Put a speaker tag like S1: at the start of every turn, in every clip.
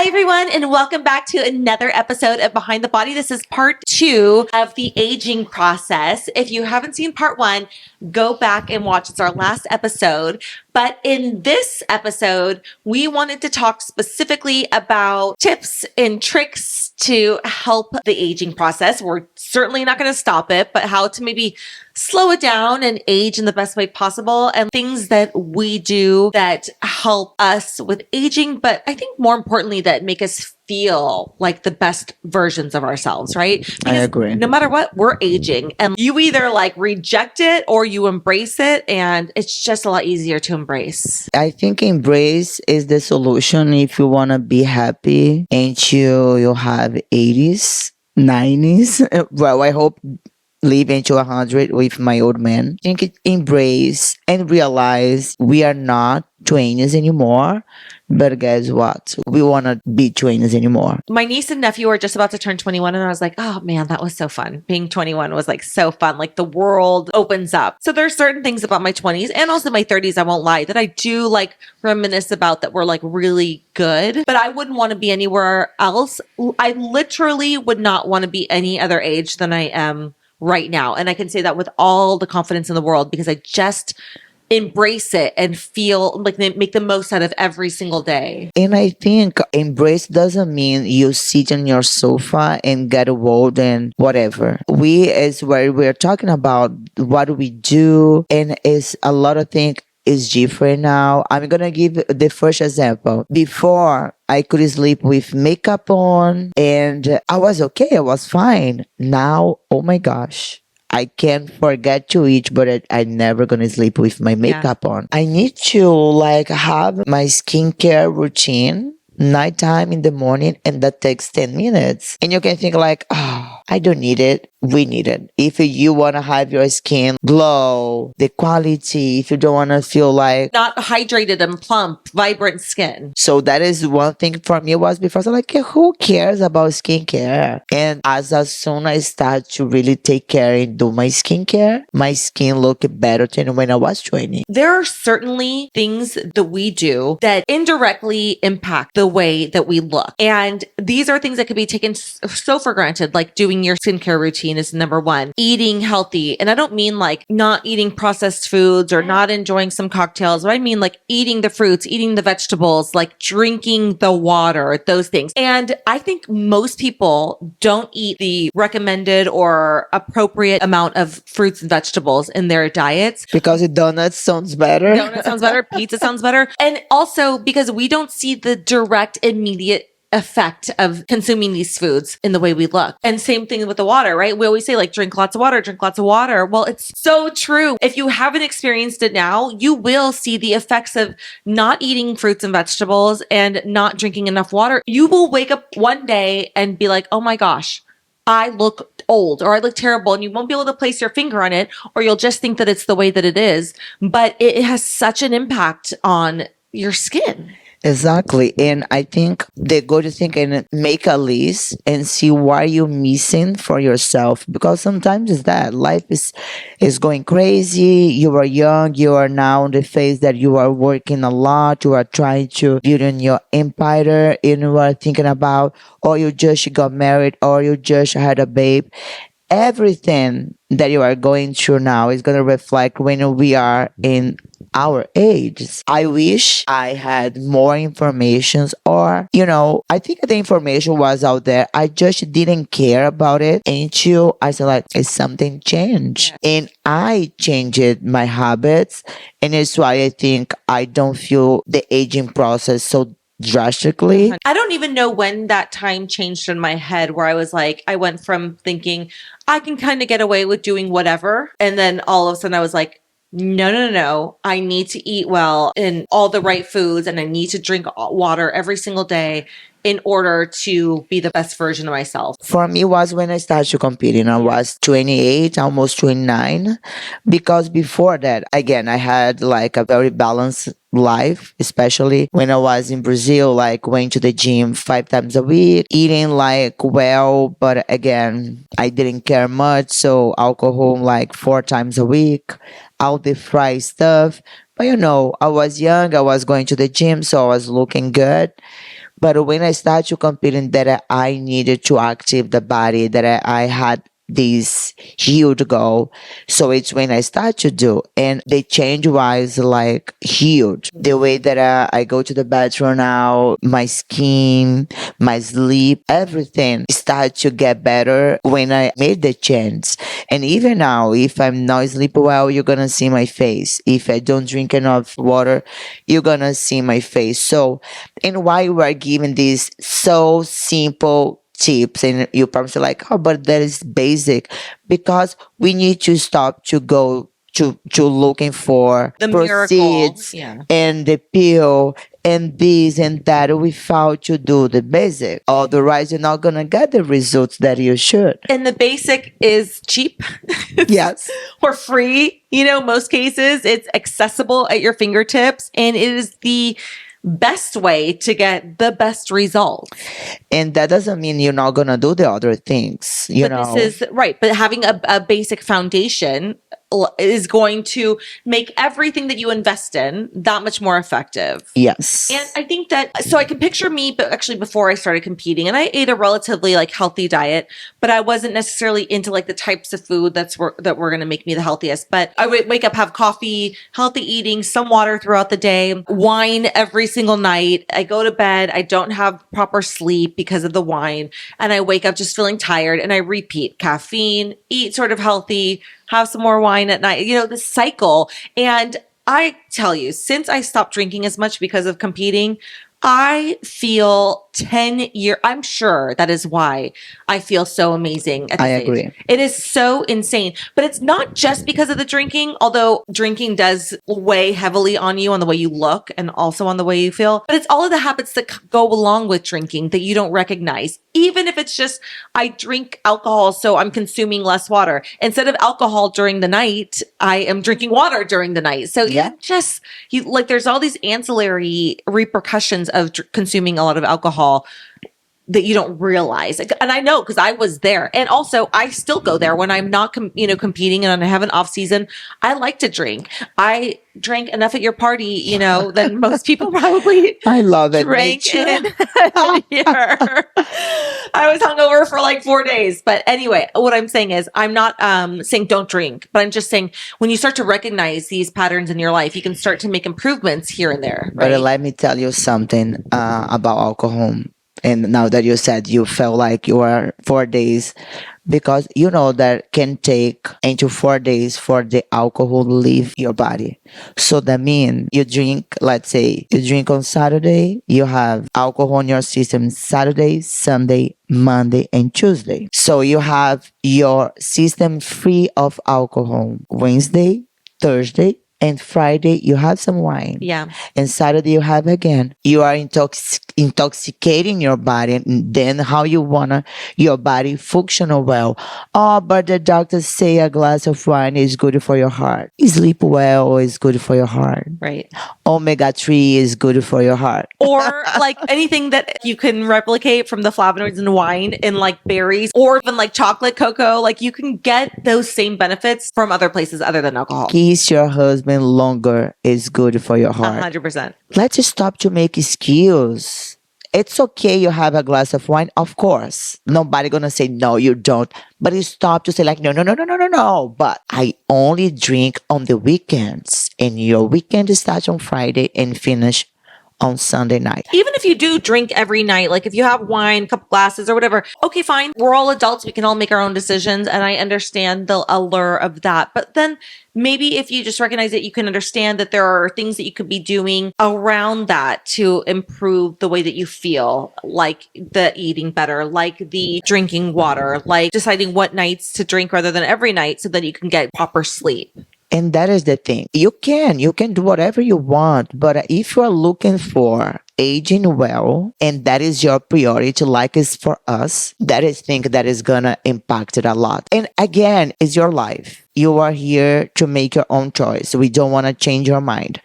S1: Hi, everyone, and welcome back to another episode of Behind the Body. This is part 2 of the aging process. If you haven't seen part 1, go back and watch. It's our last episode. But in this episode, we wanted to talk specifically about tips and tricks to help the aging process. We're certainly not going to stop it, but how to maybe slow it down and age in the best way possible, and things that we do that help us with aging, but I think more importantly, that make us feel like the best versions of ourselves, right? Because
S2: I agree.
S1: no matter what, we're aging, and you either like reject it or you embrace it, and it's just a lot easier to embrace.
S2: I think embrace is the solution if you want to be happy until you have 80s, 90s. Well, I hope live into 100 with my old man. I think embrace and realize we are not 20s anymore. But guess what? We want to be 20s anymore.
S1: My niece and nephew are just about to turn 21, and I was like, oh man, that was so fun. Being 21 was like so fun. Like the world opens up. So there's certain things about my 20s and also my 30s, I won't lie, that I do like reminisce about that were like really good, but I wouldn't want to be anywhere else. I literally would not want to be any other age than I am right now. And I can say that with all the confidence in the world because I just embrace it and feel like they make the most out of every single day.
S2: And I think embrace doesn't mean you sit on your sofa and get old and whatever. We is where we're talking about what we do, and it's a lot of things is different now. I'm gonna give the first example. Before, I could sleep with makeup on and I was okay, I was fine. Now, oh my gosh, I can't forget to eat, but I never gonna sleep with my makeup on. I need to like have my skincare routine nighttime in the morning, and that takes 10 minutes. And you can think like, oh, I don't need it. We need it. If you want to have your skin glow, the quality, if you don't want to feel like
S1: not hydrated and plump, vibrant skin.
S2: So that is one thing for me was before I was like, who cares about skincare? And as soon as I start to really take care and do my skincare, my skin looked better than when I was 20.
S1: There are certainly things that we do that indirectly impact the way that we look. And these are things that could be taken so for granted, like doing your skincare routine is number one. Eating healthy. And I don't mean like not eating processed foods or not enjoying some cocktails, but I mean like eating the fruits, eating the vegetables, like drinking the water, those things. And I think most people don't eat the recommended or appropriate amount of fruits and vegetables in their diets.
S2: Because donuts sounds better.
S1: Donut sounds better. Pizza sounds better. And also because we don't see the direct, immediate effect of consuming these foods in the way we look. And same thing with the water, right? We always say like, drink lots of water, drink lots of water. Well, it's so true. If you haven't experienced it now, you will see the effects of not eating fruits and vegetables and not drinking enough water. You will wake up one day and be like, oh my gosh, I look old or I look terrible, and you won't be able to place your finger on it, or you'll just think that it's the way that it is. But it has such an impact on your skin.
S2: Exactly. And I think the good thing and make a list and see what you're missing for yourself. Because sometimes it's that life is going crazy. You are young. You are now in the phase that you are working a lot. You are trying to build in your empire, and you are thinking about, or you just got married, or you just had a babe. Everything that you are going through now is going to reflect when we are in our age. I wish I had more information, or, I think the information was out there. I just didn't care about it until I said like, it's something changed. Yeah. And I changed my habits. And it's why I think I don't feel the aging process so drastically.
S1: I don't even know when that time changed in my head where I was like, I went from thinking I can kind of get away with doing whatever. And then all of a sudden I was like, no. I need to eat well and all the right foods, and I need to drink water every single day in order to be the best version of myself.
S2: For me, was when I started competing. I was 28, almost 29. Because before that, again, I had like a very balanced life, especially when I was in Brazil, like going to the gym 5 times a week, eating like well, but again, I didn't care much. So alcohol like 4 times a week, all the fried stuff. But I was young, I was going to the gym, so I was looking good. But when I started to competing, that I needed to active the body, that I had this huge goal. So it's when I start to do, and the change was like huge. The way that I go to the bathroom now, my skin, my sleep, everything started to get better when I made the change. And even now, if I'm not sleep well, you're gonna see my face. If I don't drink enough water, you're gonna see my face. So, and why we're giving these so simple tips, and you probably like, oh, but that is basic, because we need to stop to go to looking for
S1: The miracle.
S2: proceeds
S1: Yeah.
S2: and the pill and this and that without to do the basic. Otherwise, you're not gonna get the results that you should.
S1: And the basic is cheap.
S2: Yes.
S1: Or free. Most cases it's accessible at your fingertips, and it is the best way to get the best results.
S2: And that doesn't mean you're not gonna do the other things,
S1: But this is right. But having a basic foundation is going to make everything that you invest in that much more effective.
S2: Yes.
S1: And I think that, so I can picture me, but actually before I started competing, and I ate a relatively healthy diet, but I wasn't necessarily into the types of food that were going to make me the healthiest. But I would wake up, have coffee, healthy eating, some water throughout the day, wine every single night. I go to bed. I don't have proper sleep because of the wine. And I wake up just feeling tired, and I repeat caffeine, eat sort of healthy, have some more wine at night, this cycle. And I tell you, since I stopped drinking as much because of competing, I feel 10 years. I'm sure that is why I feel so amazing at this
S2: I
S1: age.
S2: agree.
S1: It is so insane. But it's not just because of the drinking, although drinking does weigh heavily on you, on the way you look and also on the way you feel. But it's all of the habits that go along with drinking that you don't recognize. Even if it's just, I drink alcohol, so I'm consuming less water. Instead of alcohol during the night, I am drinking water during the night. So there's all these ancillary repercussions of consuming a lot of alcohol that you don't realize. And I know because I was there. And also I still go there when I'm not, competing and I have an off season. I like to drink. I drank enough at your party, than most people probably
S2: I love it.
S1: drank
S2: Nature.
S1: in here. I was hungover for 4 days. But anyway, what I'm saying is I'm not saying don't drink, but I'm just saying when you start to recognize these patterns in your life, you can start to make improvements here and there. Right?
S2: But let me tell you something about alcohol. And now that you said you felt like you were 4 days, because that can take into 4 days for the alcohol to leave your body. So that means you drink, let's say you drink on Saturday, you have alcohol in your system Saturday, Sunday, Monday, and Tuesday. So you have your system free of alcohol Wednesday, Thursday, and Friday you have some wine.
S1: Yeah.
S2: And Saturday you have again. You are intoxicating your body, and then how you wanna your body function well. Oh, but the doctors say a glass of wine is good for your heart. Sleep well is good for your heart.
S1: Right.
S2: Omega-3 is good for your heart.
S1: Or anything that you can replicate from the flavonoids in wine and berries, or even chocolate, cocoa, you can get those same benefits from other places other than alcohol.
S2: Kiss your husband longer is good for your heart.
S1: 100%.
S2: Let's stop to make excuses. It's okay you have a glass of wine, of course. Nobody gonna say no, you don't. But you stop to say no. But I only drink on the weekends, and your weekend starts on Friday and finish on Sunday night.
S1: Even if you do drink every night, if you have wine, a couple glasses or whatever, okay, fine. We're all adults. We can all make our own decisions. And I understand the allure of that. But then maybe if you just recognize it, you can understand that there are things that you could be doing around that to improve the way that you feel, like the eating better, like the drinking water, like deciding what nights to drink rather than every night so that you can get proper sleep.
S2: And that is the thing. You can do whatever you want, but if you are looking for aging well, and that is your priority, like is for us, that is thing that is gonna impact it a lot. And again, it's your life. You are here to make your own choice. We don't want to change your mind.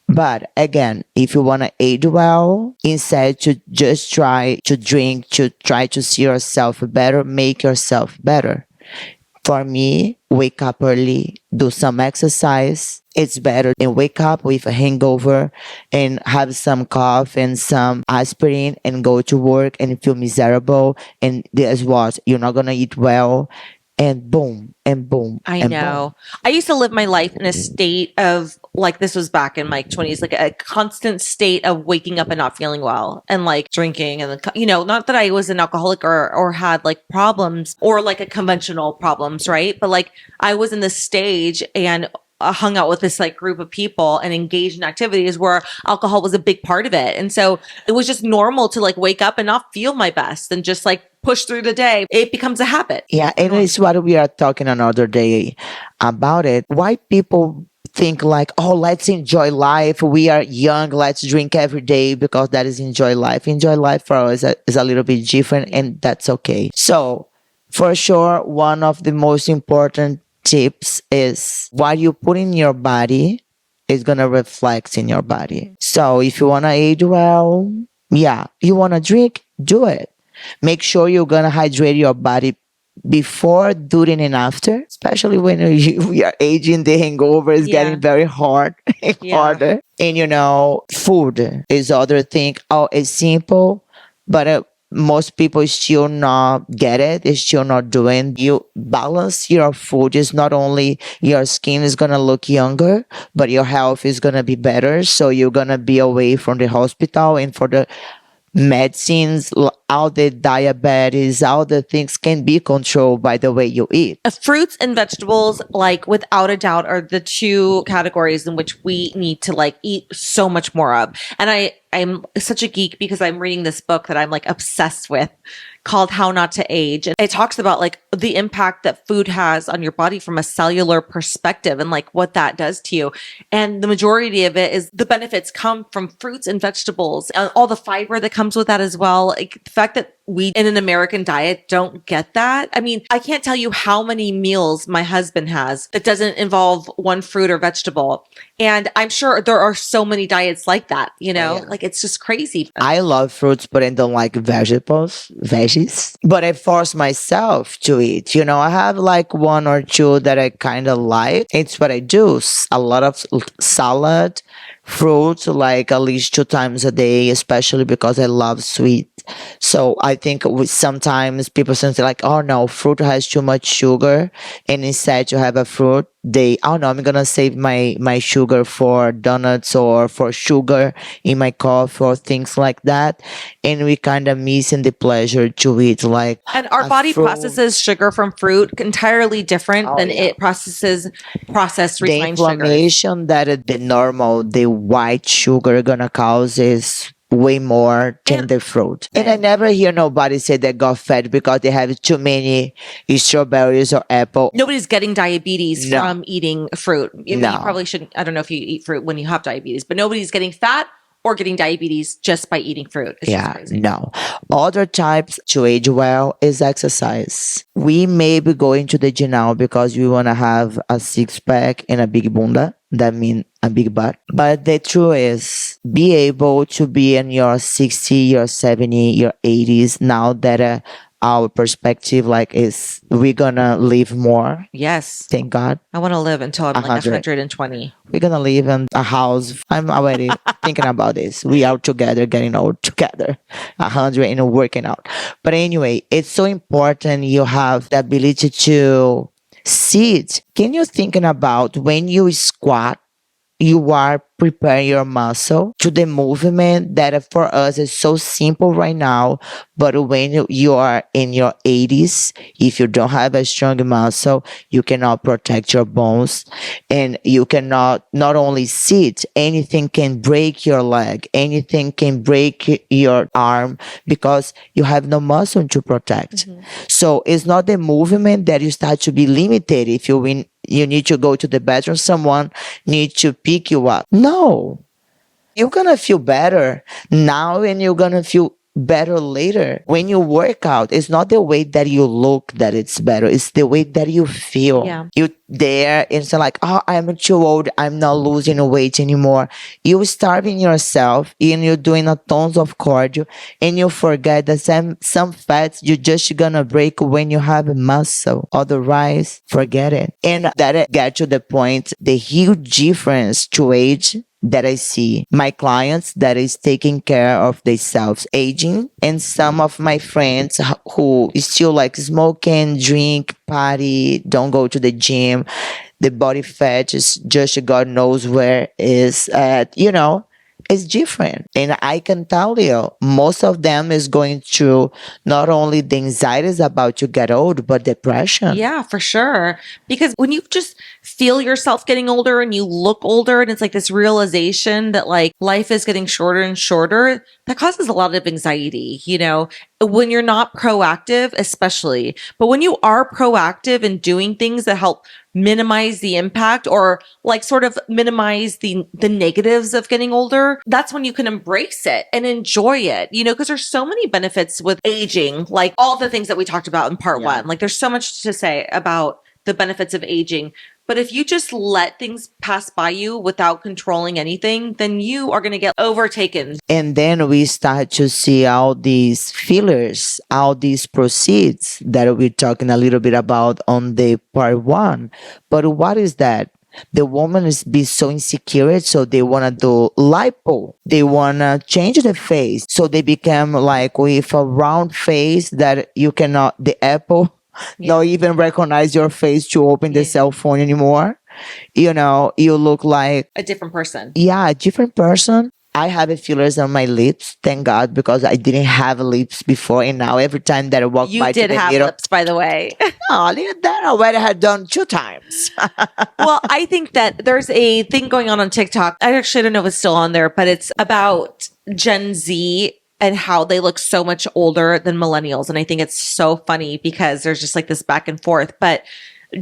S2: But again, if you want to age well, instead to just try to drink, to try to see yourself better, make yourself better. For me, wake up early, do some exercise. It's better than wake up with a hangover and have some cough and some aspirin and go to work and feel miserable. And guess what? You're not gonna eat well. And boom, and boom,
S1: I
S2: and boom.
S1: know. I used to live my life in a state of like, this was back in my 20s, like a constant state of waking up and not feeling well and like drinking. And, not that I was an alcoholic or had like problems or like a conventional problems, right? But like I was in this stage and hung out with this like group of people and engaged in activities where alcohol was a big part of it. And so it was just normal to like wake up and not feel my best and just like push through the day. It becomes a habit.
S2: Yeah, and it's what we are talking another day about it. Why people think like, oh, let's enjoy life. We are young. Let's drink every day because that is enjoy life. Enjoy life for us is a little bit different, and that's okay. So, for sure, one of the most important tips is what you put in your body is gonna reflect in your body. So, if you wanna age well, yeah, you wanna drink, do it. Make sure you're gonna hydrate your body before, during, and after. Especially when we are aging, the hangover is getting very hard and harder. And food is other thing. Oh, it's simple, but most people still not get it. It's still not doing. You balance your food. Is not only your skin is gonna look younger, but your health is gonna be better. So you're gonna be away from the hospital and for the medicines, all the diabetes, all the things can be controlled by the way you eat.
S1: Fruits and vegetables, like without a doubt, are the two categories in which we need to like eat so much more of. And I'm such a geek because I'm reading this book that I'm like obsessed with called How Not to Age. And it talks about like the impact that food has on your body from a cellular perspective and like what that does to you. And the majority of it is the benefits come from fruits and vegetables and all the fiber that comes with that as well. Like the fact that we in an American diet don't get that. I mean, I can't tell you how many meals my husband has that doesn't involve one fruit or vegetable. And I'm sure there are so many diets like that, like it's just crazy.
S2: I love fruits, but I don't like veggies. But I force myself to eat. I have like one or two that I kind of like. It's what I do. A lot of salad, fruits, like at least 2 times a day, especially because I love sweet. So I think sometimes people say like, oh no, fruit has too much sugar. And instead to have a fruit, I'm going to save my sugar for donuts or for sugar in my coffee or things like that. And we kind of missing the pleasure to eat like.
S1: And our body processes sugar from fruit entirely different than it processes processed refined
S2: the inflammation that the white sugar gonna cause is way more than the fruit. And I never hear nobody say they got fat because they have too many strawberries or apple.
S1: Nobody's getting diabetes from eating fruit. You probably shouldn't. I don't know if you eat fruit when you have diabetes, but nobody's getting fat or getting diabetes just by eating fruit. It's just crazy.
S2: No. Other types to age well is exercise. We may be going to the gym now because we want to have a six-pack and a big bunda. That means a big butt. But the truth is, be able to be in your 60, your 70, your 80s now that our perspective is we're gonna live more.
S1: Yes.
S2: Thank God.
S1: I want to live until I'm like 120.
S2: We're gonna live in a house. I'm already thinking about this. We are together, getting old together, 100 and working out. But anyway, it's so important you have the ability to sit. Can you thinking about when you squat, you are preparing your muscle to the movement that for us is so simple right now. But when you are in your 80s, if you don't have a strong muscle, you cannot protect your bones and you cannot not only sit, anything can break your leg, anything can break your arm because you have no muscle to protect. So it's not the movement that you start to be limited if you need to go to the bathroom, someone needs to pick you up. No. You're going to feel better now and you're going to feel better later. When you work out, it's not the way that you look that it's better. It's the way that you feel.
S1: Yeah.
S2: You there, it's not like, oh, I'm too old. I'm not losing weight anymore. You're starving yourself and you're doing a tons of cardio and you forget that some fats you're just gonna break when you have muscle. Otherwise, forget it. And that get to the point, the huge difference to age that I see my clients that is taking care of themselves aging, and some of my friends who still like smoking, drink, party, don't go to the gym. The body fat is just God knows where is at, it's different. And I can tell you, most of them is going through not only the anxieties about to get old, but depression.
S1: Yeah, for sure. Because when you just feel yourself getting older and you look older, and it's like this realization that like life is getting shorter and shorter, that causes a lot of anxiety, when you're not proactive, especially. But when you are proactive in doing things that help minimize the impact or like sort of minimize the negatives of getting older, that's when you can embrace it and enjoy it, because there's so many benefits with aging, like all the things that we talked about in part one. Like there's so much to say about the benefits of aging. But if you just let things pass by you without controlling anything, then you are going to get overtaken.
S2: And then we start to see all these fillers, all these proceeds that we're talking a little bit about on the part one. But what is that? The woman is be so insecure, so they want to do lipo. They want to change the face, so they become like with a round face that you cannot, the apple, not even recognize your face to open the cell phone anymore. You look like
S1: a different person.
S2: Yeah, a different person. I have fillers on my lips, thank God, because I didn't have lips before, and now every time that I walk
S1: You
S2: by
S1: did
S2: to the
S1: have
S2: mirror,
S1: lips, by the way.
S2: oh, that I already had done 2 times.
S1: Well, I think that there's a thing going on TikTok. I actually don't know if it's still on there, but it's about Gen Z and how they look so much older than millennials. And I think it's so funny because there's just like this back and forth. But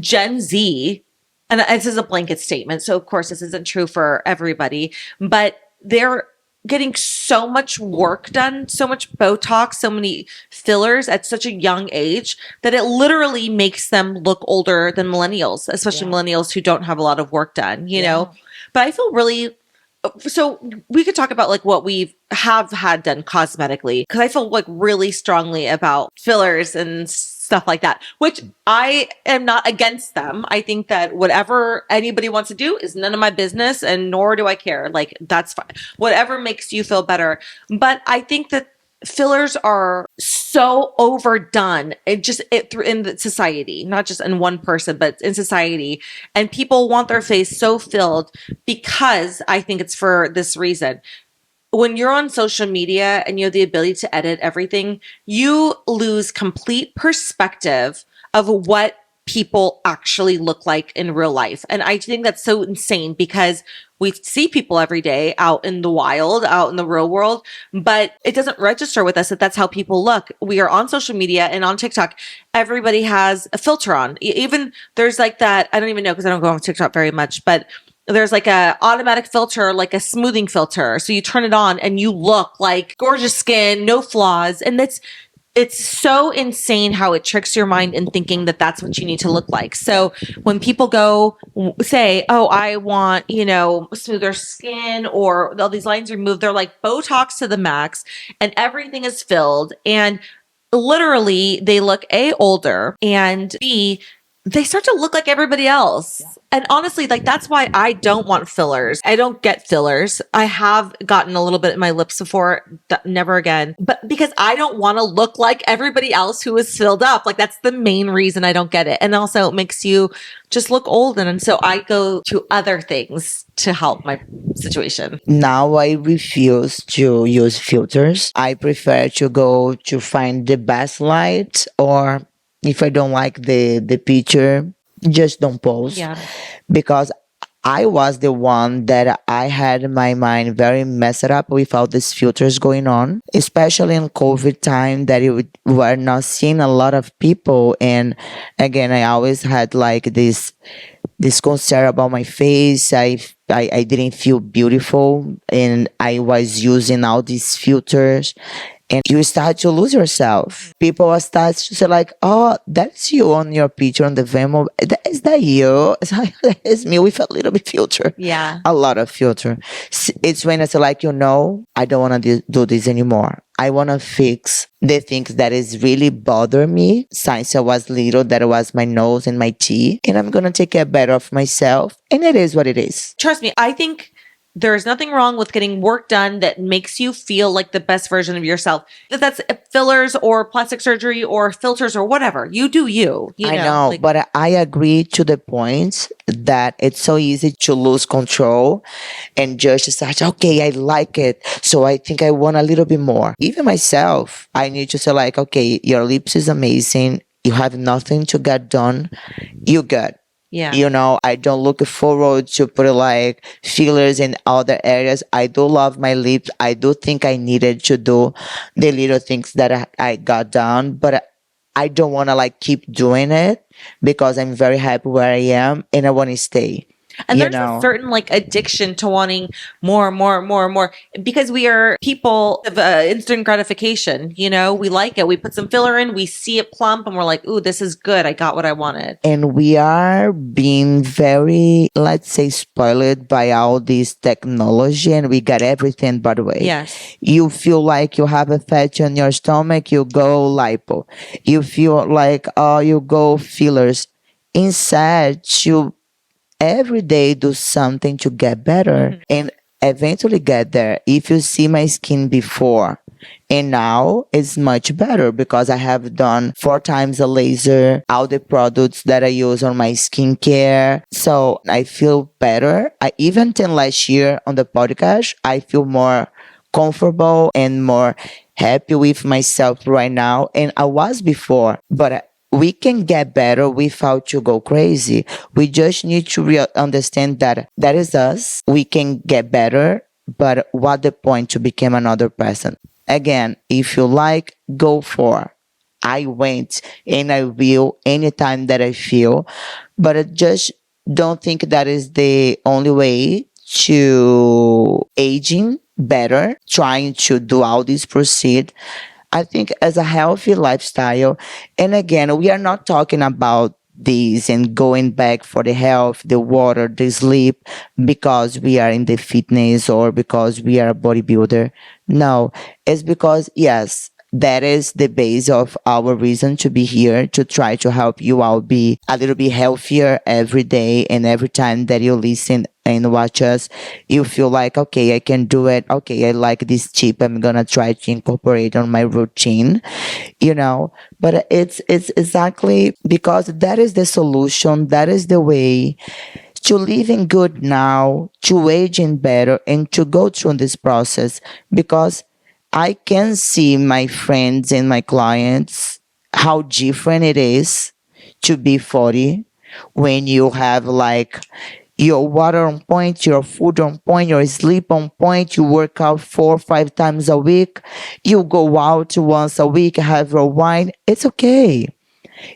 S1: Gen Z, and this is a blanket statement, so of course this isn't true for everybody, but they're getting so much work done, so much Botox, so many fillers at such a young age that it literally makes them look older than millennials, especially millennials who don't have a lot of work done, know? But I feel really, so we could talk about like what we have had done cosmetically, because I feel like really strongly about fillers and stuff like that, which I am not against them. I think that whatever anybody wants to do is none of my business, and nor do I care. Like, that's fine. Whatever makes you feel better. But I think that fillers are so overdone. In the society, not just in one person, but in society. And people want their face so filled because I think it's for this reason. When you're on social media and you have the ability to edit everything, you lose complete perspective of what people actually look like in real life. And I think that's so insane because we see people every day out in the wild, out in the real world, but it doesn't register with us that that's how people look. We are on social media and on TikTok. Everybody has a filter on. Even there's like that, I don't even know because I don't go on TikTok very much, but there's like a automatic filter, like a smoothing filter. So you turn it on and you look like gorgeous skin, no flaws. And it's so insane how it tricks your mind in thinking that that's what you need to look like. So when people go say, oh, I want, smoother skin or all these lines removed, they're like Botox to the max and everything is filled. And literally they look A, older, and B, they start to look like everybody else. Yeah. And honestly, like that's why I don't want fillers. I don't get fillers. I have gotten a little bit in my lips before, never again. But because I don't want to look like everybody else who is filled up. Like that's the main reason I don't get it. And also it makes you just look old. And so I go to other things to help my situation.
S2: Now I refuse to use filters. I prefer to go to find the best light, or if I don't like the picture, just don't post.
S1: Yeah.
S2: Because I was the one that I had my mind very messed up with all these filters going on, especially in COVID time that you were not seeing a lot of people. And again, I always had like this concern about my face. I didn't feel beautiful and I was using all these filters. and you start to lose yourself. People will start to say like, oh, that's you on your picture on the Venmo. Is that you? It's like, it's me with a little bit filter.
S1: Yeah.
S2: A lot of filter. It's when it's like, I don't want to do this anymore. I want to fix the things that is really bother me since I was little. That was my nose and my teeth. And I'm going to take care better of myself. And it is what it is.
S1: Trust me, I think there's nothing wrong with getting work done that makes you feel like the best version of yourself. If that's fillers or plastic surgery or filters or whatever, you do you.
S2: I know, but I agree to the point that it's so easy to lose control and just start, okay, I like it. So I think I want a little bit more. Even myself, I need to say like, okay, your lips is amazing. You have nothing to get done. You good.
S1: Yeah.
S2: I don't look forward to put like fillers in other areas. I do love my lips. I do think I needed to do the little things that I got done, but I don't want to like keep doing it because I'm very happy where I am and I want to stay.
S1: And there's a certain like addiction to wanting more, because we are people of instant gratification. We like it. We put some filler in, we see it plump, and we're like, ooh, this is good. I got what I wanted.
S2: And we are being very, let's say, spoiled by all this technology, and we got everything, by the way.
S1: Yes.
S2: You feel like you have a fat on your stomach, you go lipo. You feel like, you go fillers. Instead, you every day do something to get better and eventually get there. If you see my skin before and now, it's much better because I have done 4 times a laser, all the products that I use on my skincare. So I feel better. I even than last year on the podcast, I feel more comfortable and more happy with myself right now. And I was before, but we can get better without to go crazy. We just need to understand that that is us. We can get better, but what the point to become another person? Again, if you like, go for. I went and I will anytime that I feel, but I just don't think that is the only way to aging better, trying to do all this proceed. I think as a healthy lifestyle, and again, we are not talking about this and going back for the health, the water, the sleep, because we are in the fitness or because we are a bodybuilder. No, it's because, yes, that is the base of our reason to be here, to try to help you all be a little bit healthier every day. And every time that you listen and watch us, you feel like, okay, I can do it. Okay, I like this tip. I'm going to try to incorporate on my routine, but it's exactly because that is the solution. That is the way to living good now, to aging better, and to go through this process, because I can see my friends and my clients how different it is to be 40 when you have like your water on point, your food on point, your sleep on point, you work out 4 or 5 times a week, you go out once a week, have your wine. It's okay.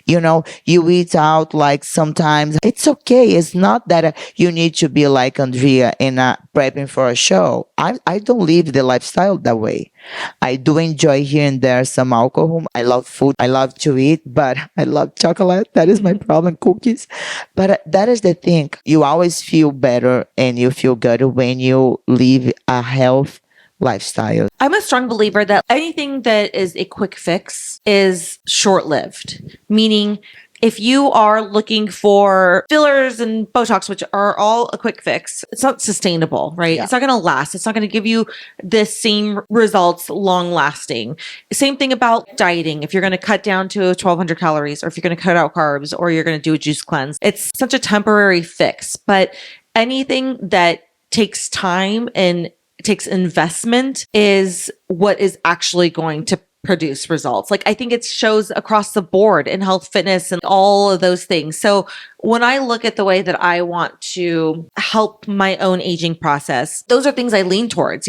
S2: You eat out like sometimes. It's okay. It's not that you need to be like Andrea and prepping for a show. I don't live the lifestyle that way. I do enjoy here and there some alcohol. I love food. I love to eat, but I love chocolate. That is my problem. Cookies. But that is the thing. You always feel better and you feel good when you live a health lifestyle.
S1: I'm a strong believer that anything that is a quick fix is short-lived, meaning if you are looking for fillers and Botox, which are all a quick fix, it's not sustainable, right?
S2: Yeah.
S1: It's not going to last. It's not going to give you the same results long lasting. Same thing about dieting. If you're going to cut down to 1,200 calories, or if you're going to cut out carbs, or you're going to do a juice cleanse, it's such a temporary fix. But anything that takes time and takes investment is what is actually going to produce results. Like I think it shows across the board in health, fitness, and all of those things. So when I look at the way that I want to help my own aging process, those are things I lean towards,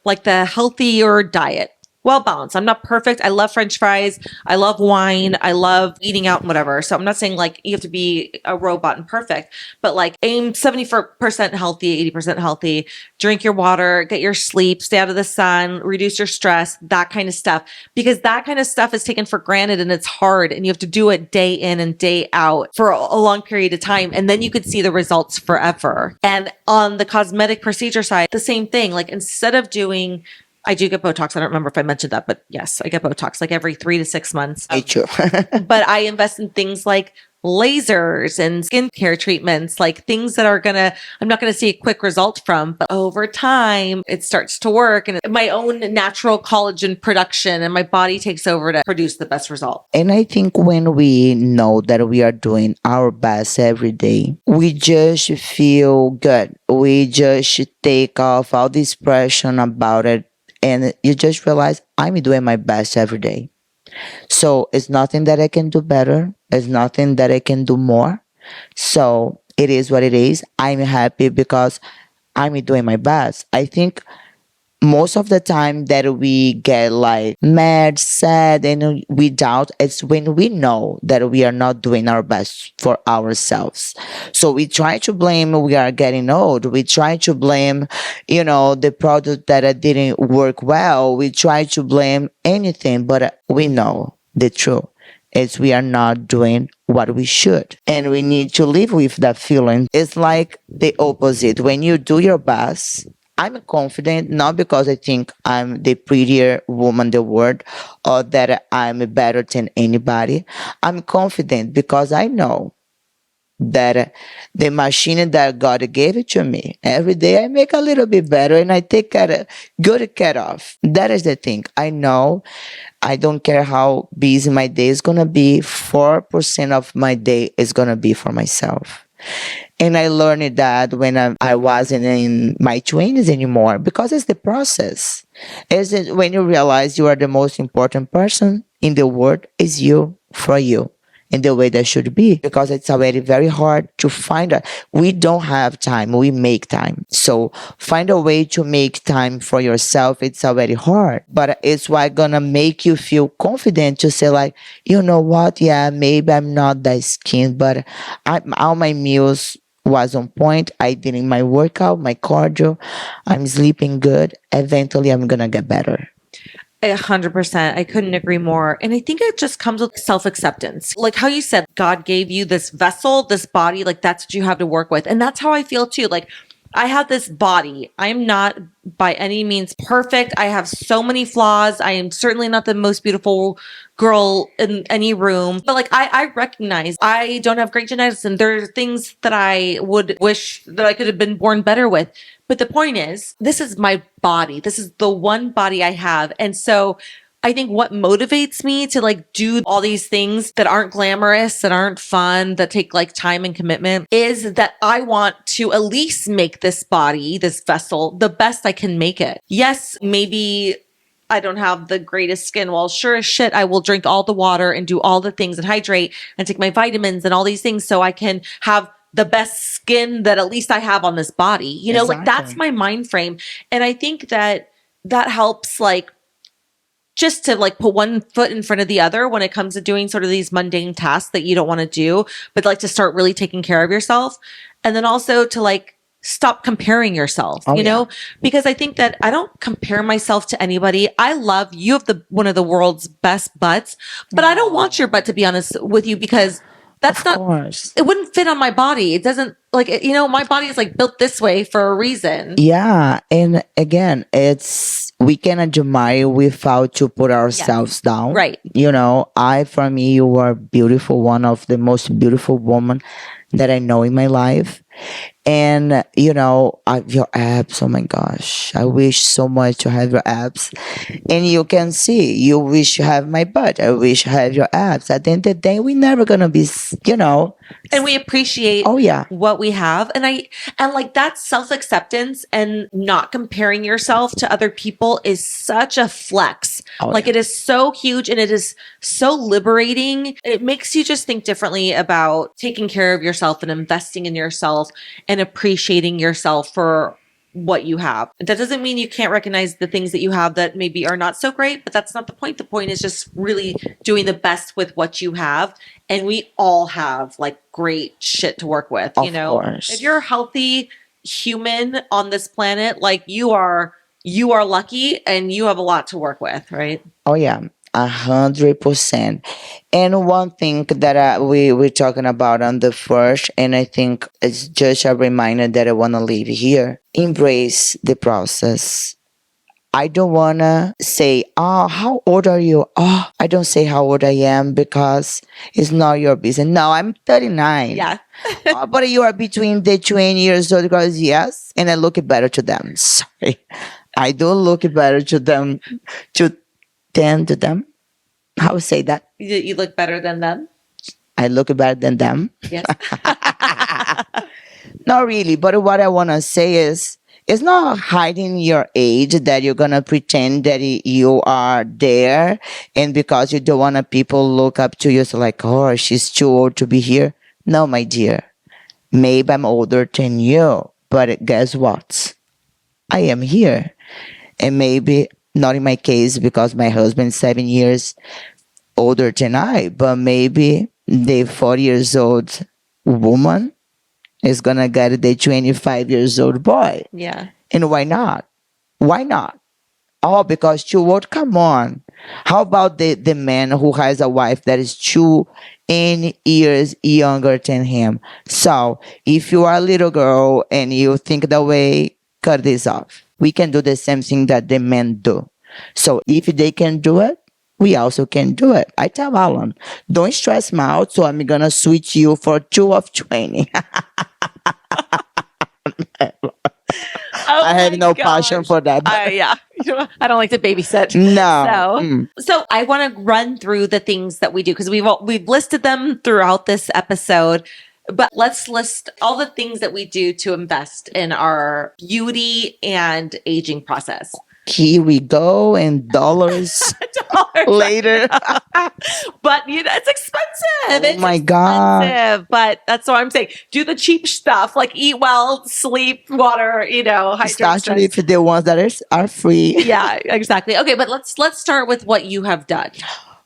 S1: like the healthier diet. well balanced. I'm not perfect. I love French fries. I love wine. I love eating out and whatever. So I'm not saying like you have to be a robot and perfect, but like aim 70% healthy, 80% healthy, drink your water, get your sleep, stay out of the sun, reduce your stress, that kind of stuff. Because that kind of stuff is taken for granted and it's hard and you have to do it day in and day out for a long period of time. And then you could see the results forever. And on the cosmetic procedure side, the same thing. Like instead of doing I do get Botox. I don't remember if I mentioned that, but yes, I get Botox like every 3 to 6 months.
S2: Me too.
S1: But I invest in things like lasers and skincare treatments, like things that I'm not gonna see a quick result from, but over time it starts to work and my own natural collagen production and my body takes over to produce the best result.
S2: And I think when we know that we are doing our best every day, we just feel good. We just take off all this pressure about it. And you just realize I'm doing my best every day. So it's nothing that I can do better. It's nothing that I can do more. So it is what it is. I'm happy because I'm doing my best. I think most of the time that we get like mad, sad, and we doubt, it's when we know that we are not doing our best for ourselves. So we try to blame we are getting old. We try to blame, the product that didn't work well. We try to blame anything, but we know the truth is we are not doing what we should. And we need to live with that feeling. It's like the opposite. When you do your best, I'm confident not because I think I'm the prettier woman in the world or that I'm better than anybody. I'm confident because I know that the machine that God gave it to me, every day I make a little bit better and I take good care of. That is the thing. I know I don't care how busy my day is going to be. 4% of my day is going to be for myself. And I learned that when I wasn't in my 20s anymore, because it's the process. Is it when you realize you are the most important person in the world is you for you in the way that should be, because it's already very hard to find it. We don't have time. We make time. So find a way to make time for yourself. It's already hard, but it's why gonna make you feel confident to say like, you know what? Yeah, maybe I'm not that skinny, but all my meals was on point. I did my workout, my cardio. I'm sleeping good. Eventually, I'm gonna get better.
S1: 100%. I couldn't agree more. And I think it just comes with self-acceptance. Like how you said, God gave you this vessel, this body, like that's what you have to work with. And that's how I feel too. Like I have this body. I'm not by any means perfect. I have so many flaws. I am certainly not the most beautiful girl in any room, but like I recognize I don't have great genetics and there are things that I would wish that I could have been born better with. But the point is, this is my body. This is the one body I have. And so I think what motivates me to like do all these things that aren't glamorous, that aren't fun, that take like time and commitment is that I want to at least make this body, this vessel, the best I can make it. Yes, maybe I don't have the greatest skin. Well, sure as shit, I will drink all the water and do all the things and hydrate and take my vitamins and all these things so I can have the best skin that at least I have on this body. Like that's my mind frame. And I think that that helps like just to like put one foot in front of the other when it comes to doing sort of these mundane tasks that you don't want to do, but like to start really taking care of yourself. And then also to like stop comparing yourself, because I think that I don't compare myself to anybody. I love you have one of the world's best butts, but I don't want your butt, to be honest with you, because that's not, it wouldn't fit on my body. It doesn't like, my body is like built this way for a reason.
S2: Yeah. And again, we can admire without to put ourselves down.
S1: Right.
S2: For me, you are beautiful. One of the most beautiful women that I know in my life. And, your abs, oh my gosh, I wish so much to have your abs. And you can see, you wish you have my butt. I wish I have your abs. At the end of the day, we're never going to be,
S1: And we appreciate what we have. And like that self-acceptance and not comparing yourself to other people is such a flex. It is so huge and it is so liberating. It makes you just think differently about taking care of yourself and investing in yourself and appreciating yourself for what you have. That doesn't mean you can't recognize the things that you have that maybe are not so great, but that's not the point. The point is just really doing the best with what you have. And we all have like great shit to work with, you
S2: Of
S1: know.
S2: course.
S1: If you're a healthy human on this planet, like you are lucky and you have a lot to work with, right?
S2: Oh yeah, 100%. And one thing that we're talking about on the first, and I think it's just a reminder that I want to leave here. Embrace the process. I don't want to say, oh, how old are you? Oh, I don't say how old I am because it's not your business. No, I'm 39.
S1: Yeah.
S2: Oh, but you are between the 20 years old girls, yes. And I look better to them. Sorry. I do look better to them, to tend to them. How say that?
S1: You look better than them.
S2: I look better than them.
S1: Yes.
S2: Not really, but what I want to say is, it's not hiding your age that you're gonna pretend that you are there, and because you don't want to people look up to you, so like, oh, she's too old to be here. No, my dear, maybe I'm older than you, but guess what? I am here, and maybe not in my case because my husband's 7 years older than I, but maybe the 40 years old woman is gonna get the 25 years old boy.
S1: Yeah.
S2: And why not? Why not? Oh, because too old? Come on. How about the man who has a wife that is 2 years younger than him? So if you are a little girl and you think that way, cut this off. We can do the same thing that the men do. So if they can do it, we also can do it. I tell Alan, don't stress me out, so I'm gonna switch you for 2 of 20.
S1: Oh
S2: I have
S1: my
S2: no
S1: gosh.
S2: passion for that.
S1: Yeah. I don't like to babysit.
S2: No.
S1: So I want to run through the things that we do because we've listed them throughout this episode. But let's list all the things that we do to invest in our beauty and aging process.
S2: Here we go, and dollars later.
S1: But you know, it's expensive.
S2: Oh my God.
S1: Expensive, but that's what I'm saying. Do the cheap stuff like eat well, sleep, water, you know, hydrate.
S2: Especially if the ones that are free.
S1: Yeah, exactly. Okay, but let's start with what you have done.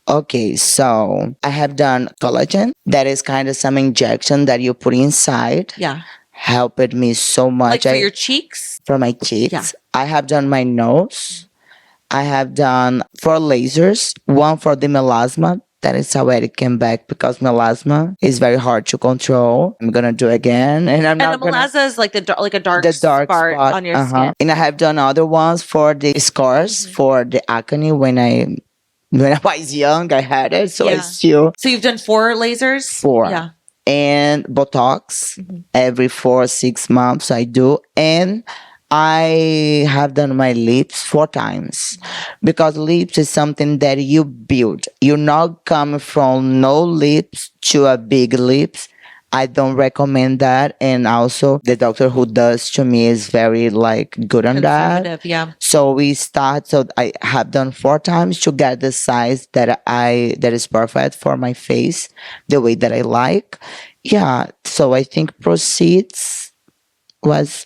S2: Okay, so I have done collagen. That is kind of some injection that you put inside.
S1: Yeah.
S2: Helped me so much.
S1: Like for your cheeks?
S2: For my cheeks.
S1: Yeah.
S2: I have done my nose. I have done 4 lasers. One for the melasma. That is how it came back because melasma is very hard to control. I'm gonna do again, and I'm not
S1: the melasma is like a dark
S2: spot
S1: on your skin.
S2: And I have done other ones for the scars, for the acne when I was young. I had it, so I still.
S1: So you've done 4 lasers.
S2: 4.
S1: Yeah.
S2: And Botox every 4-6 months I do, and I have done my lips 4 times because lips is something that you build. You're not coming from no lips to a big lips. I don't recommend that. And also the doctor who does to me is very like good on that.
S1: Yeah.
S2: So I have done 4 times to get the size that is perfect for my face, the way that I like. Yeah. So I think proceeds was,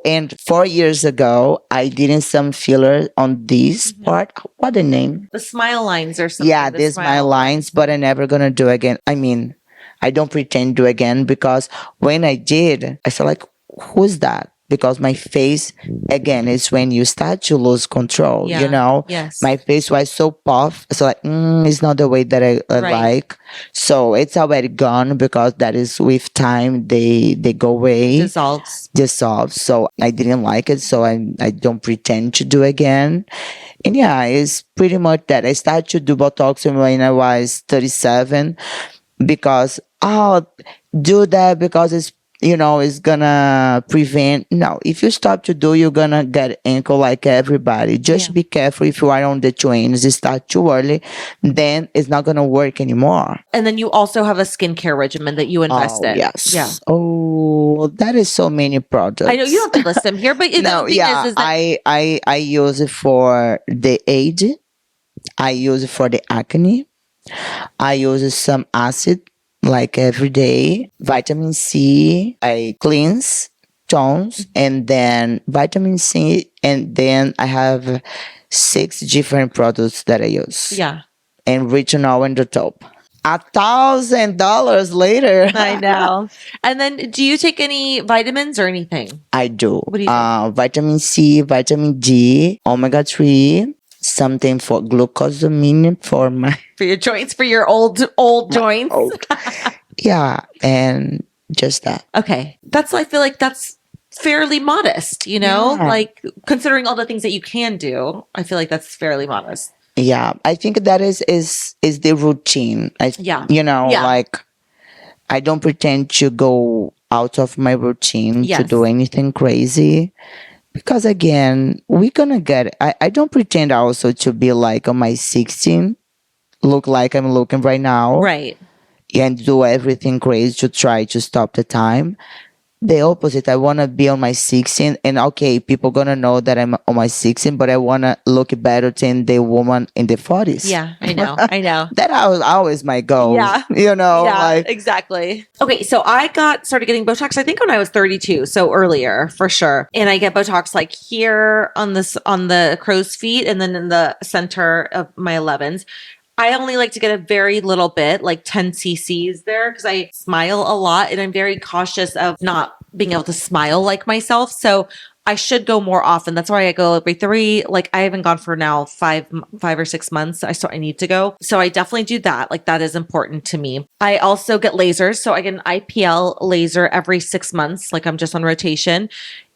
S2: and 4 years ago I did some filler on this part. What the name?
S1: The smile lines or something.
S2: Yeah, these smile lines, but I'm never gonna do again. I mean, I don't pretend to again because when I did, I said like, who's that? Because my face, again, is when you start to lose control, you know?
S1: Yes.
S2: My face was so puff. So like, it's not the way that I like. So it's already gone because that is with time, they go away.
S1: Dissolves.
S2: So I didn't like it. So I don't pretend to do again. And yeah, it's pretty much that. I started to do Botox when I was 37 because, do that because it's gonna prevent. No, if you stop to do, you're gonna get ankle like everybody. Just be careful if you are on the trains, you start too early, then it's not gonna work anymore.
S1: And then you also have a skincare regimen that you invest in.
S2: Yes.
S1: Yeah.
S2: Oh, that is so many products.
S1: I know you don't have to list them here, but the thing is that
S2: I use it for the age. I use it for the acne. I use some acid like every day. Vitamin C. I cleanse tones, and then vitamin C, and then I have 6 different products that I use.
S1: Yeah.
S2: And retinol in the top. $1,000 later.
S1: I know. And then do you take any vitamins or anything?
S2: I do.
S1: What do you take?
S2: Vitamin C, vitamin D, omega-3, something for glucosamine for my
S1: For your joints, for your old joints.
S2: yeah, and just that.
S1: Okay. I feel like that's fairly modest, you know?
S2: Yeah.
S1: Like considering all the things that you can do, I feel like that's fairly modest.
S2: Yeah, I think that is the routine.
S1: Yeah.
S2: Like I don't pretend to go out of my routine to
S1: Yes.
S2: do anything crazy. Because again, we're gonna get I don't pretend also to be like on my 16, look like I'm looking right now.
S1: Right.
S2: And do everything crazy to try to stop the time. The opposite. I wanna be on my 16, and okay, people gonna know that I'm on my 16, but I wanna look better than the woman in the 40s.
S1: Yeah, I know. I know.
S2: That was always my goal.
S1: Yeah.
S2: Yeah, like
S1: exactly. Okay, so I started getting Botox, I think when I was 32, so earlier for sure. And I get Botox like here on the crow's feet and then in the center of my 11s. I only like to get a very little bit, like 10 cc's there, because I smile a lot and I'm very cautious of not being able to smile like myself. So I should go more often. That's why I go every 3. Like I haven't gone for now 5 or 6 months. I need to go. So I definitely do that. Like that is important to me. I also get lasers. So I get an IPL laser every 6 months. Like I'm just on rotation.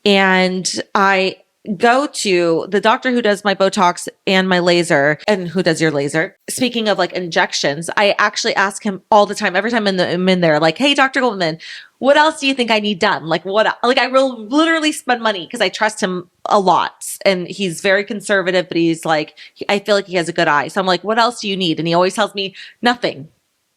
S1: And I go to the doctor who does my Botox and my laser and who does your laser. Speaking of like injections, I actually ask him all the time, every time I'm in there, like, hey, Dr. Goldman, what else do you think I need done? Like I will literally spend money because I trust him a lot and he's very conservative, but he's like, I feel like he has a good eye. So I'm like, what else do you need? And he always tells me nothing.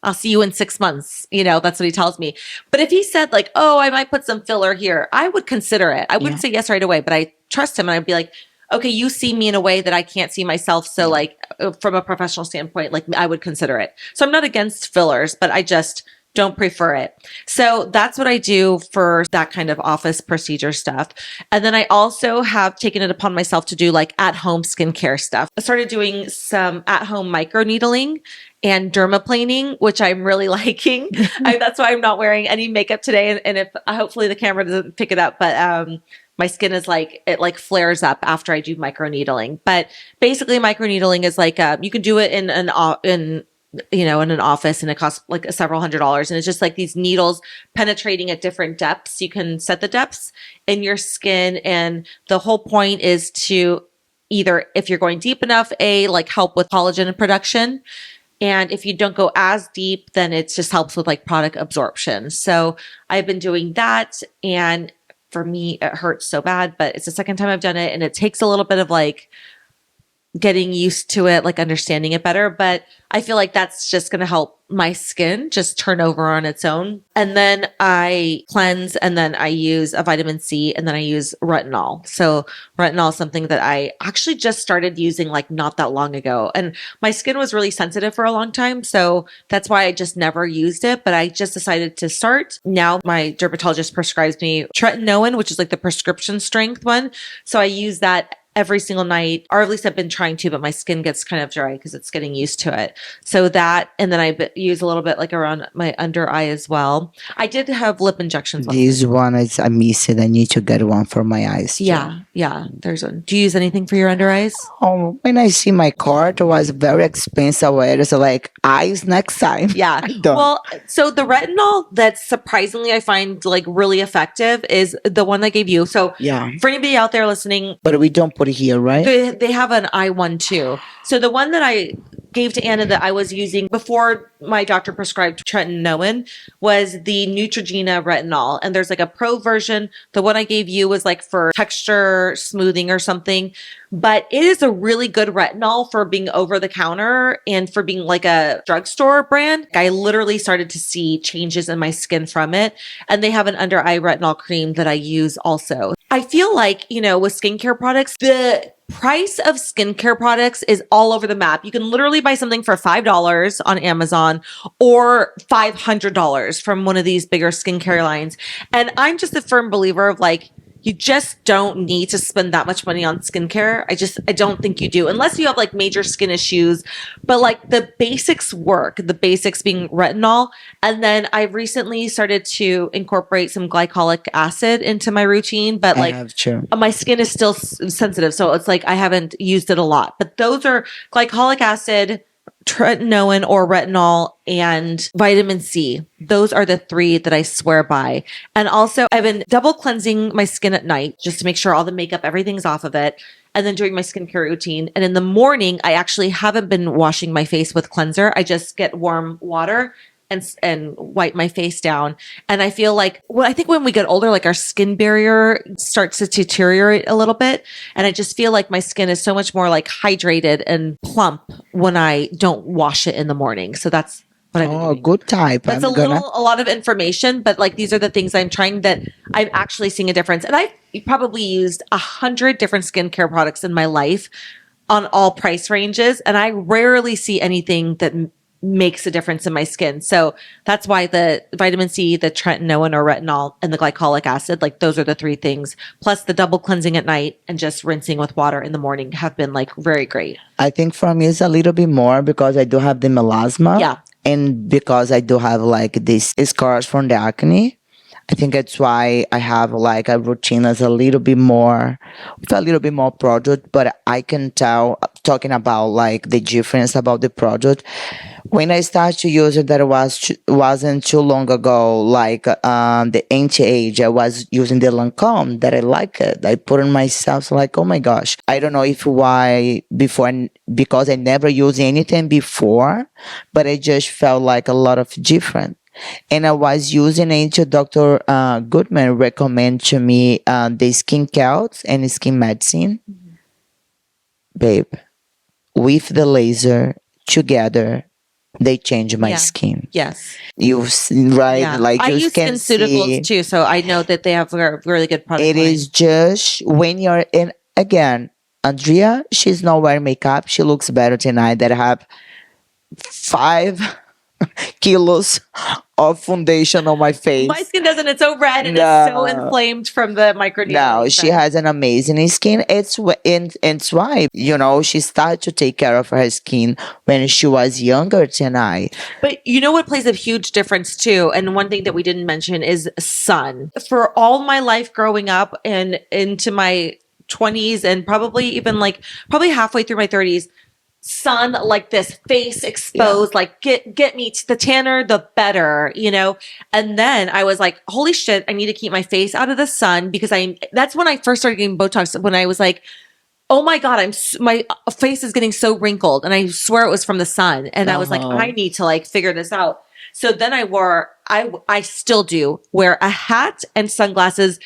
S1: I'll see you in 6 months. That's what he tells me. But if he said like, oh, I might put some filler here, I would consider it. I wouldn't say yes right away, but I trust him and I'd be like, okay, you see me in a way that I can't see myself. So like from a professional standpoint, like I would consider it. So I'm not against fillers, but I just don't prefer it. So that's what I do for that kind of office procedure stuff. And then I also have taken it upon myself to do like at-home skincare stuff. I started doing some at-home microneedling and dermaplaning, which I'm really liking. That's why I'm not wearing any makeup today. And if hopefully the camera doesn't pick it up, but my skin is like, it like flares up after I do microneedling. But basically microneedling is like, you can do it in an office and it costs like several $100s. And it's just like these needles penetrating at different depths. You can set the depths in your skin. And the whole point is to either, if you're going deep enough, like help with collagen production. And if you don't go as deep, then it just helps with like product absorption. So I've been doing that. And for me, it hurts so bad, but it's the second time I've done it. And it takes a little bit of like getting used to it, like understanding it better. But I feel like that's just going to help my skin just turn over on its own. And then I cleanse and then I use a vitamin C and then I use retinol. So retinol is something that I actually just started using like not that long ago. And my skin was really sensitive for a long time. So that's why I just never used it. But I just decided to start. Now my dermatologist prescribes me tretinoin, which is like the prescription strength one. So I use that every single night, or at least I've been trying to, but my skin gets kind of dry because it's getting used to it. So that, and then I use a little bit like around my under eye as well. I did have lip injections.
S2: This one is I miss it. I need to get one for my eyes too.
S1: Yeah. There's one. Do you use anything for your under eyes?
S2: Oh, when I see my card, it was very expensive. So like eyes next time.
S1: Yeah.
S2: I don't.
S1: Well, so the retinol that's surprisingly I find like really effective is the one I gave you. So
S2: yeah.
S1: For anybody out there listening,
S2: But we don't put it here, right?
S1: they have an eye one too. So the one that I gave to Anna that I was using before my doctor prescribed tretinoin was the Neutrogena retinol. And there's like a pro version. The one I gave you was like for texture smoothing or something. But it is a really good retinol for being over the counter and for being like a drugstore brand. I literally started to see changes in my skin from it. And they have an under eye retinol cream that I use also. I feel like, with skincare products, the price of skincare products is all over the map. You can literally buy something for $5 on Amazon or $500 from one of these bigger skincare lines. And I'm just a firm believer of like, you just don't need to spend that much money on skincare. I don't think you do, unless you have like major skin issues. But like the basics work, the basics being retinol. And then I've recently started to incorporate some glycolic acid into my routine, but
S2: I
S1: like
S2: have to.
S1: my skin is still sensitive. So it's like I haven't used it a lot. But those are glycolic acid, tretinoin or retinol, and vitamin C. Those are the three that I swear by. And also, I've been double cleansing my skin at night just to make sure all the makeup, everything's off of it. And then doing my skincare routine. And in the morning, I actually haven't been washing my face with cleanser. I just get warm water and wipe my face down. And I feel like, well, I think when we get older, like our skin barrier starts to deteriorate a little bit. And I just feel like my skin is so much more like hydrated and plump when I don't wash it in the morning. So that's what I've been
S2: Oh,
S1: doing.
S2: good type.
S1: That's
S2: I'm gonna.
S1: a lot of information, but like these are the things I'm trying that I'm actually seeing a difference. And I've probably used 100 different skincare products in my life on all price ranges. And I rarely see anything that makes a difference in my skin. So that's why the vitamin C, the tretinoin or retinol, and the glycolic acid, like those are the three things, plus the double cleansing at night and just rinsing with water in the morning have been like very great.
S2: I think for me it's a little bit more because I do have the melasma.
S1: Yeah.
S2: And because I do have like these scars from the acne. I think that's why I have like a routine that's a little bit more, with a little bit more product, but I can tell talking about like the difference about the product. When I started to use it, wasn't too long ago. Like the anti-age, I was using the Lancome that I like it. I put on myself like, oh my gosh, I don't know if why before because I never used anything before, but I just felt like a lot of different. And I was using it to Dr. Goodman recommend to me the skin calcs and skin medicine. Babe, with the laser together, they change my
S1: Yeah.
S2: skin.
S1: Yes.
S2: Right?
S1: Yeah.
S2: Like
S1: I
S2: you
S1: use
S2: can
S1: SkinCeuticals
S2: see,
S1: too, so I know that they have a really good product
S2: it
S1: line.
S2: is just when you're in again. Andrea, she's not wearing makeup. She looks better tonight. That I have 5 kilos of foundation on my face.
S1: My skin doesn't. It's so red and it's so inflamed from the microneedling.
S2: No, she has an amazing skin. It's why she started to take care of her skin when she was younger than I.
S1: But you know what plays a huge difference too, and one thing that we didn't mention is sun. For all my life growing up and into my 20s and probably even probably halfway through my 30s, sun like this, face exposed, like get me to the tanner the better, and then I was like, holy shit, I need to keep my face out of the sun because that's when I first started getting Botox, when I was like, oh my god, my face is getting so wrinkled, and I swear it was from the sun, and I was like, I need to figure this out. So then I still do wear a hat and sunglasses.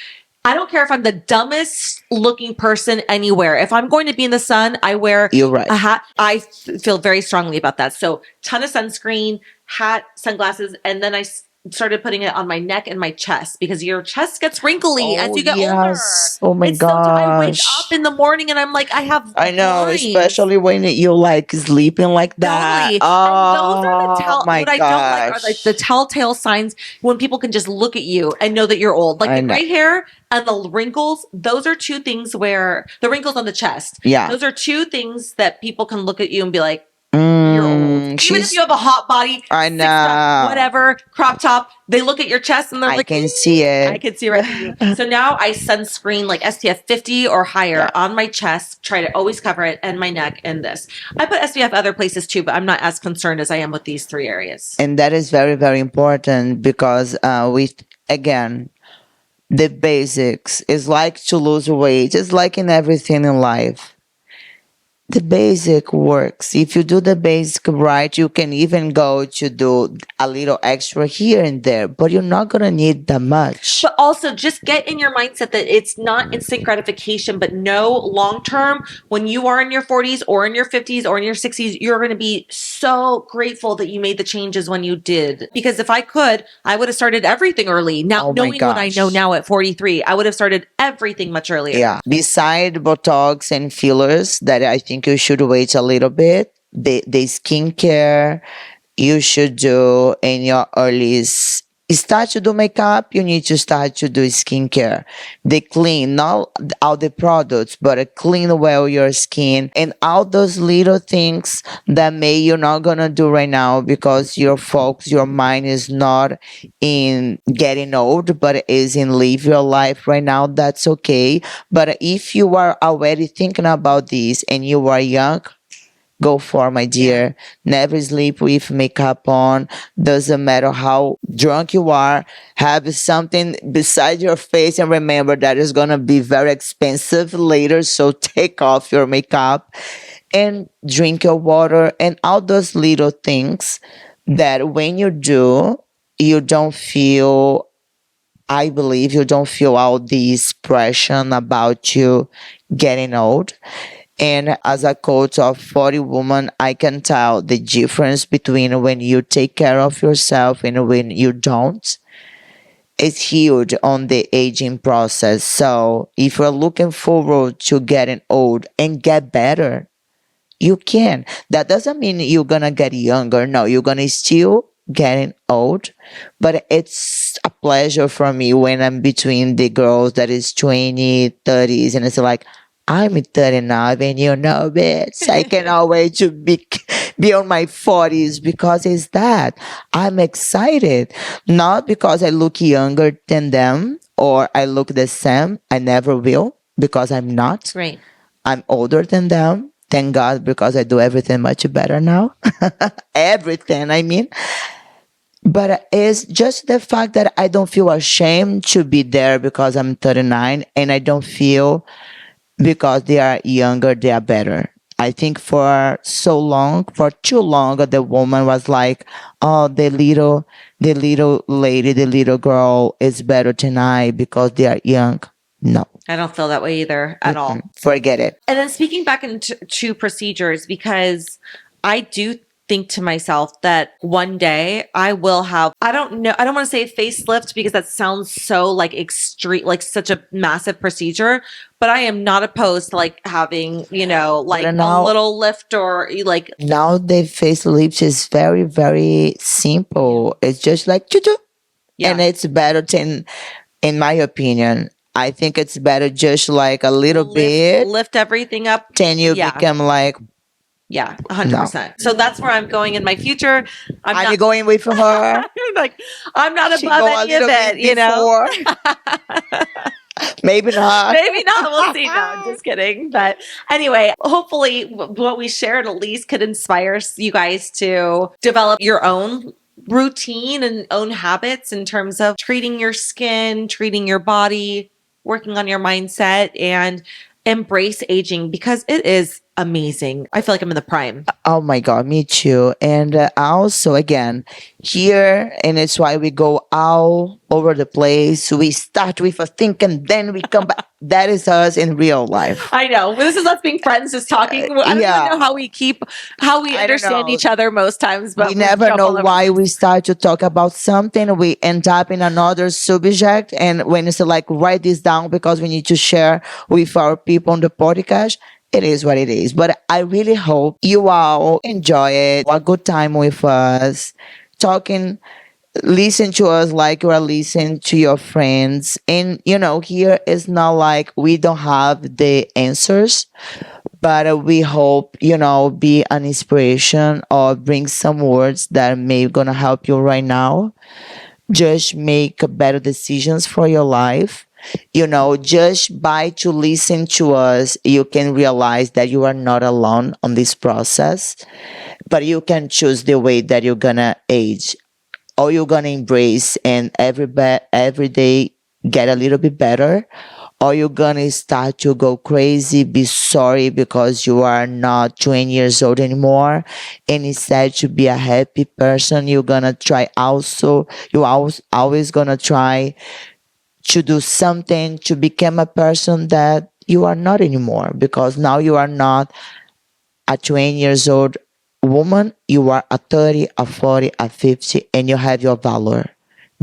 S1: I don't care if I'm the dumbest looking person anywhere. If I'm going to be in the sun, I wear a hat. I feel very strongly about that. So ton of sunscreen, hat, sunglasses, and then I started putting it on my neck and my chest because your chest gets wrinkly as you get older.
S2: Oh my gosh.
S1: I wake up in the morning and I'm like, I know,
S2: lines. Especially when you're sleeping like that.
S1: Totally.
S2: Oh,
S1: and those are the
S2: my
S1: what I don't like are the telltale signs when people can just look at you and know that you're old. Like the gray hair and the wrinkles, those are two things where the wrinkles on the chest.
S2: Yeah.
S1: Those are two things that people can look at you and be like, you're old. Even if you have a hot body,
S2: I know,
S1: six-pack, whatever, crop top, they look at your chest and they're like,
S2: I can see it.
S1: I can see right through you. So now I sunscreen like SPF 50 or higher on my chest, try to always cover it, and my neck and this. I put SPF other places too, but I'm not as concerned as I am with these 3 areas.
S2: And that is very, very important because again, the basics is like to lose weight. Just like in everything in life. the basic works. If you do the basic right, you can even go to do a little extra here and there, but you're not going to need that much.
S1: But also just get in your mindset that it's not instant gratification, but no, long term, when you are in your 40s or in your 50s or in your 60s, you're going to be so grateful that you made the changes when you did. Because if I could, I would have started everything early. Now,
S2: Oh my
S1: knowing what I know
S2: gosh.
S1: now at 43, I would have started everything much earlier.
S2: Yeah. Beside Botox and fillers, that I think you should wait a little bit. The skincare you should do in your early start to do makeup, you need to start to do skincare. They clean, not all the products, but clean well your skin and all those little things that may you're not gonna do right now because your focus, your mind is not in getting old, but is in live your life right now. That's okay. But if you are already thinking about this and you are young, go for, my dear. Never sleep with makeup on. Doesn't matter how drunk you are. Have something beside your face and remember that it's gonna be very expensive later. So take off your makeup and drink your water and all those little things that when you do, you don't feel, I believe you don't feel all this pressure about you getting old. And as a coach of 40 women, I can tell the difference between when you take care of yourself and when you don't. It's huge on the aging process. So if you're looking forward to getting old and get better, you can. That doesn't mean you're gonna get younger. No, you're gonna still getting old. But it's a pleasure for me when I'm between the girls that is 20, 30s, and it's like, I'm 39 and you know, bitch, I cannot wait to be on my 40s because it's that. I'm excited. Not because I look younger than them or I look the same. I never will because I'm not.
S1: Right.
S2: I'm older than them. Thank God, because I do everything much better now. Everything, I mean. But it's just the fact that I don't feel ashamed to be there because I'm 39 and I don't feel because they are younger, they are better. I think for so long, for too long, the woman was like, "Oh, the little lady, the little girl is better than I because they are young." No,
S1: I don't feel that way either at all.
S2: forget it.
S1: And then speaking back into procedures, because I do think to myself that one day I will have, I don't know, I don't want to say facelift because that sounds so like extreme, like such a massive procedure, but I am not opposed to like having, like a little lift or like.
S2: Now the facelift is very, very simple. It's just like choo-choo.
S1: Yeah.
S2: And it's better than, in my opinion, I think it's better just like a little bit.
S1: Lift everything up.
S2: Then you become like,
S1: yeah, 100%. So that's where I'm going in my future.
S2: I'm not going with her.
S1: Like, I'm not
S2: She
S1: above
S2: go a
S1: any of
S2: little
S1: it,
S2: bit before. Maybe not.
S1: Maybe not. We'll see. No, I'm just kidding. But anyway, hopefully what we shared at least could inspire you guys to develop your own routine and own habits in terms of treating your skin, treating your body, working on your mindset, and embrace aging because it is amazing. I feel like I'm in the prime.
S2: Oh my God, me too. And also, again, here, and it's why we go all over the place. We start with a thing and then we come back. That is us in real life.
S1: I know. This is us being friends, just talking. I don't even know how we understand each other most times, but
S2: we never know why we start to talk about something. We end up in another subject. And when it's like, write this down because we need to share with our people on the podcast. It is what it is. But I really hope you all enjoy it. A good time with us. Talking, listen to us like you are listening to your friends. And, here is not like we don't have the answers, but we hope, be an inspiration or bring some words that may gonna help you right now. Just make better decisions for your life. Just by to listen to us, you can realize that you are not alone on this process, but you can choose the way that you're gonna age or you're gonna embrace and every day get a little bit better, or you're gonna start to go crazy, be sorry because you are not 20 years old anymore, and instead to be a happy person, you're gonna try also, always gonna try to do something to become a person that you are not anymore, because now you are not a 20 years old woman, you are a 30, a 40, a 50, and you have your valor.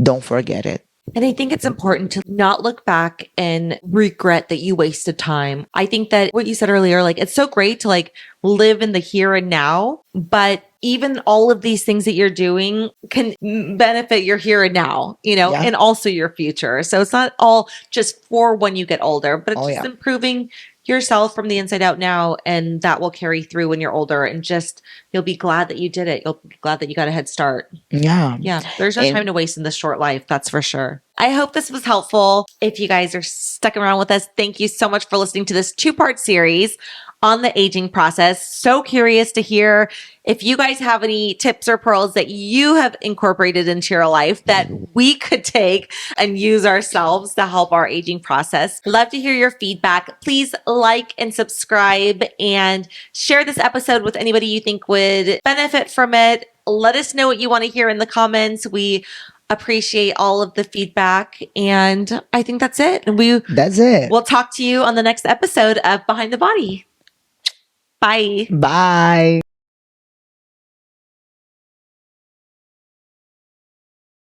S2: Don't forget it.
S1: And I think it's important to not look back and regret that you wasted time. I think that what you said earlier, like it's so great to like live in the here and now, but even all of these things that you're doing can benefit your here and now,
S2: Yeah.
S1: and also your future. So it's not all just for when you get older, but it's
S2: Oh,
S1: just
S2: yeah.
S1: improving yourself from the inside out now, and that will carry through when you're older, and just you'll be glad that you did it. You'll be glad that you got a head start.
S2: Yeah.
S1: Yeah, there's no
S2: And-
S1: time to waste in this short life, that's for sure. I hope this was helpful. If you guys are stuck around with us, thank you so much for listening to this 2-part series on the aging process. So curious to hear if you guys have any tips or pearls that you have incorporated into your life that we could take and use ourselves to help our aging process. Love to hear your feedback. Please like and subscribe and share this episode with anybody you think would benefit from it. Let us know what you want to hear in the comments. We appreciate all of the feedback. And I think that's it. And
S2: That's it.
S1: we'll talk to you on the next episode of Behind the Body. Bye.
S2: Bye.